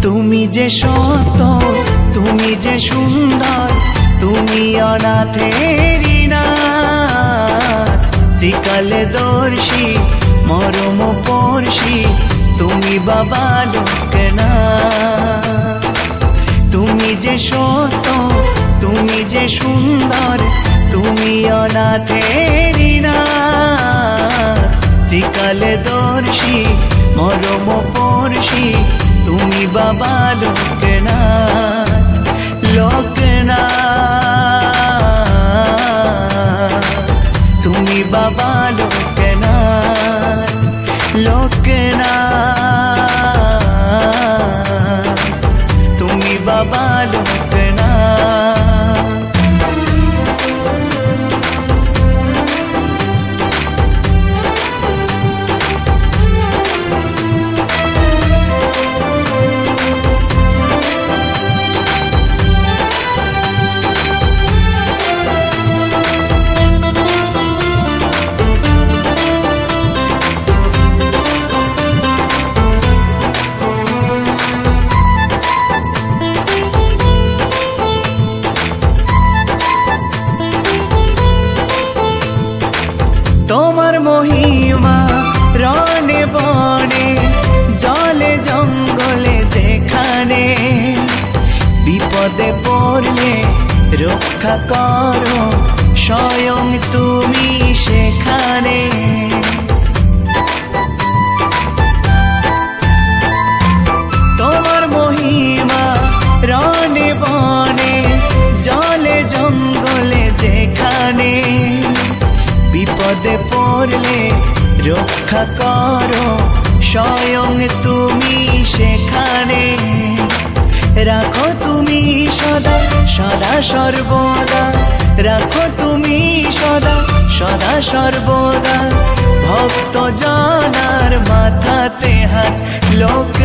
তুমি যে সত, তুমি যে সুন্দর, তুমি অনাথেরি নাথ। ত্রিকালে দর্শী মরম পড়শি তুমি বাবা লোকনাথ। তুমি যে সত, তুমি যে সুন্দর, তুমি অনাথেরি নাথ। ত্রিকালে দর্শী মরম পড়শি তুমি বাবা লোকনাথ। লোকনাথ তুমি বাবা লোকনাথ। লোকনাথ তুমি বাবা লোকনাথ। তোমার মহিমা রনে বনে জলে জঙ্গলে যেখানে, বিপদে পড়লে রক্ষা করো স্বয়ং তুমি সেখানে। তোমার মহিমা রনে বনে জলে জঙ্গলে যেখানে, বিপদে পড়লে রক্ষা করো স্বয়ং তুমি সেখানে। রাখো তুমি সদা সদা সর্বদা, রাখো তুমি সদা সদা সর্বদা ভক্ত জনার মাথাতে হাত। লোক